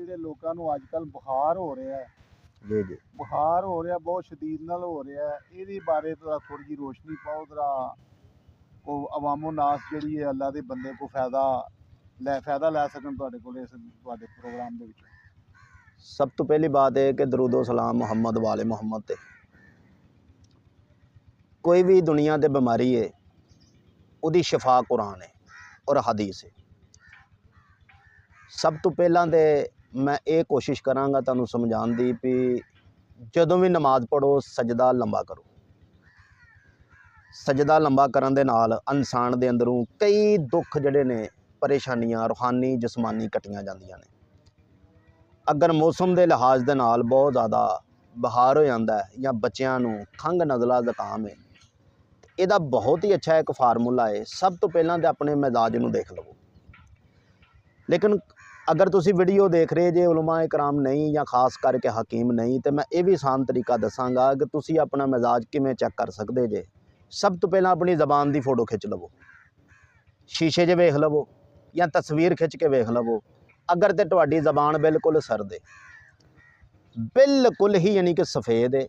ਜਿਹੜੇ ਲੋਕਾਂ ਨੂੰ ਅੱਜ ਕੱਲ੍ਹ ਬੁਖਾਰ ਹੋ ਰਿਹਾ ਹੈ, ਜੀ ਜੀ ਬੁਖਾਰ ਹੋ ਰਿਹਾ ਬਹੁਤ ਸ਼ਦੀਦ ਨਾਲ ਹੋ ਰਿਹਾ ਹੈ, ਇਹਦੇ ਬਾਰੇ ਥੋੜੀ ਜਿਹੀ ਰੋਸ਼ਨੀ ਪਾਓ ਜ਼ਰਾ। ਉਹ ਅਵਾਮੋ ਨਾਸ ਜਿਹੜੀ ਹੈ ਅੱਲਾ ਦੇ ਬੰਦੇ ਕੋ ਫਾਇਦਾ ਲੈ ਸਕਣ ਤੁਹਾਡੇ ਕੋਲ ਇਸ ਤੁਹਾਡੇ ਪ੍ਰੋਗਰਾਮ ਦੇ ਵਿੱਚ। सब तो पहली बात है कि दरूदो सलाम मुहम्मद वाले मुहम्मद ते कोई भी दुनिया ते बीमारी है उदी शिफा कुरान है और हदीस है। सब तो पहला तो मैं ये कोशिश करांगा तुहानू समझाने दी भी जदों भी नमाज पढ़ो सजदा लंबा करो। सजदा लंबा करन दे नाल इंसान दे अंदरों कई दुख जिहड़े ने परेशानियां रूहानी जिस्मानी कटियां जांदियां ने। अगर मौसम के लिहाज के नाल बहुत ज़्यादा बहार हो जाता है या बच्चों को खंघ नज़ला ज़ुकाम है, इसका बहुत ही अच्छा एक फार्मूला है। सब तो पहला तो अपने मिजाज में देख लवो। लेकिन अगर तुसी वीडियो देख रहे जे उलमा इकराम नहीं या खास करके हकीम नहीं, तो मैं ये भी आसान तरीका दसांगा कि तुसी अपना मिजाज किवें चेक कर सकते जे। सब तो पहला अपनी ज़बान की फोटो खिंच लवो, शीशे 'च वेख लवो या तस्वीर खिंच के वेख लवो। अगर तो तुहाडी ज़बान बिल्कुल सरद है, बिल्कुल ही यानी कि सफ़ेद है,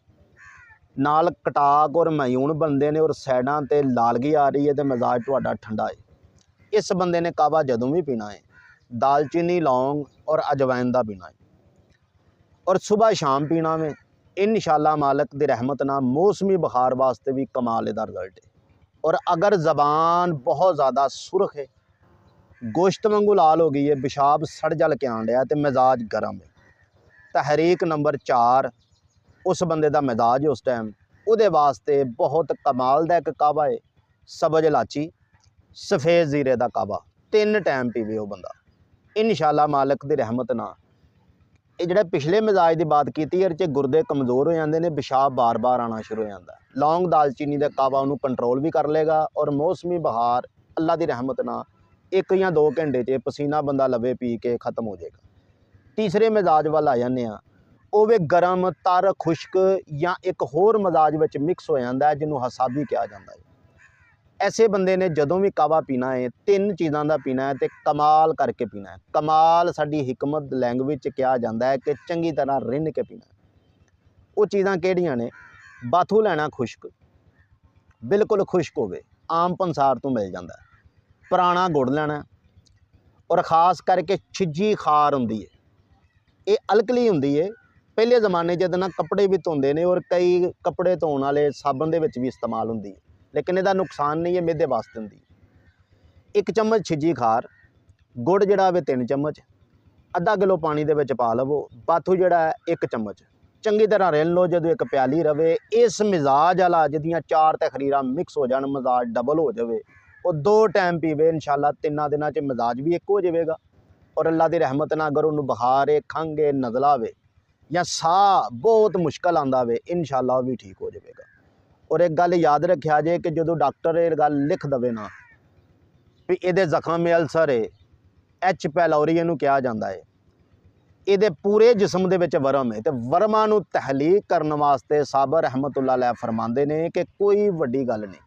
नाल कटाक और मयून बनते हैं और साइडां ते लालगी आ रही है, तो मिजाज तुहाडा ठंडा है, इस बंदे ने कावा जदों भी पीना है दालचीनी लौंग और अजवैन का पीना है और सुबह शाम पीना में। इंशाअल्लाह मालिक दी रहमत नाल मौसमी बुखार वास्ते भी कमाल दा रिजल्ट है। और अगर ज़बान बहुत ज़्यादा सुरख है, गोश्त वांगू लाल हो गई है, पेशाब सड़ जल के आन रहा, तो मिजाज गर्म है, तहरीक नंबर 4 उस बंदे का मिजाज है उस टाइम। उहदे वास्ते बहुत कमाल दा एक कावा है, सब्ज़ इलाची सफ़ेद जीरे का कावा 3 टाइम पीवे वो बंदा। इंशाअल्लाह मालिक दी रहमत नाल ये जिहड़ा पिछले मिजाज की बात की, इहदे च गुरदे कमज़ोर हो जाते हैं, पेशाब बार बार आना शुरू हो जाता है। लौंग दालचीनी का कावा उन्होंने कंट्रोल भी कर लेगा और मौसमी बहार अल्लाह की रहमत नाल 1 या 2 घंटे च पसीना बंदा लवे पी के खत्म हो जाएगा। तीसरे मिजाज वाल आ जाने, वो वे गर्म तर खुश्क या एक होर मिजाज में मिक्स हो जाता है, जिन्होंने हसाबी कहा जाता है। ऐसे बंदे ने जदों भी कावा पीना है 3 चीज़ों का पीना है, तो कमाल करके पीना है। कमाल साडी हिकमत लैंगवेज कहा जाता है कि चंगी तरह रिन के पीना है। वो चीज़ां किहड़ियां ने? बाथू लैना खुश्क, बिल्कुल खुश्क होवे, आम पंसार तो मिल जाता है। पुराना गुड़ लेना और खास करके छिज्जी खार होंदी है, ये अलकली होंदी है। पहले ज़माने च ना कपड़े भी धोंदे ने और कई कपड़े धोने वाले साबन दे विच भी इस्तेमाल होंदी है, लेकिन इसदा नुकसान नहीं है, मेदे वास्ते होंदी है। 1 चम्मच छिज्जी खार, गुड़ जिहड़ा होवे 3 चम्मच, आधा किलो पानी दे विच पा लवो, बाथू जिहड़ा है 1 चम्मच, चंगी तरह रिन लो। जदों एक प्याली रवे, इस मिजाज वाला जिहदियां 4 तकरीरां मिक्स हो जाण, मिजाज डबल हो जाए, और 2 टाइम पीवे, इंशाअल्लाह 3 दिनों च मिजाज भी एक हो जाएगा। और अल्लाह की रहमत नाल अगर उन्होंने बुखार है, खंघ है, नज़ला वे या साह बहुत मुश्किल आंदा वे, इंशाअल्लाह वो भी ठीक हो जाएगा। और एक गल याद रखिया जे कि जो डॉक्टर ये गल लिख दवे ना भी ये जख्म में अल्सर है, H पैलोरी इहनूं कहा जाता है, ये पूरे जिस्म दे विच वरम है, तो वरमां नूं तहलीक करने वास्ते साहब रहमतुल्लाह अलैह फरमाते हैं कि कोई वड्डी गल नहीं,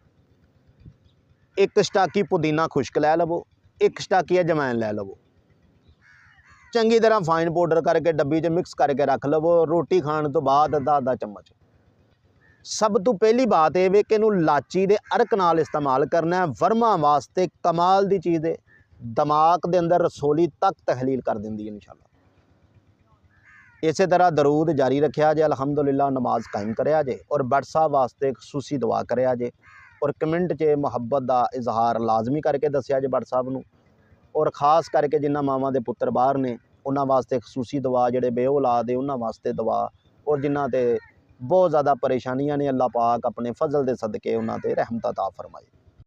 1 स्टाकी पुदीना खुश्क लै लवो, 1 स्टाकी अजवैन लै लवो, चंगी तरह फाइन पाउडर करके डब्बी च मिक्स करके रख लवो। रोटी खाने तो बाद आधा चम्मच। सब तो पहली बात यह वे कि इनू लाची दे अर्क नाल इस्तेमाल करना है, वर्मा वास्ते कमाल दी चीज़ है, दिमाग के अंदर रसोली तक तहलील कर देंदी है इंशाअल्लाह। इस तरह दरूद जारी रखिया जे, अलहमदुलिल्लाह नमाज कायम कराया जे और व्हाट्सएप वास्ते खसूसी दुआ कराया जे और कमेंट च मुहब्बत का इजहार लाजमी करके दसिया जे व्हाट्सएप नूं। और खास करके जिन्हां मावां दे पुत्र बाहर ने उन्हां वास्ते खसूसी दुआ, जिहड़े बे औलाद है उन्हां वास्ते दुआ, और जिन्हां ते बहुत ज़्यादा परेशानियां ने अल्लाह पाक अपने फजल दे सदके उन्हां ते रहमत अता फरमाए।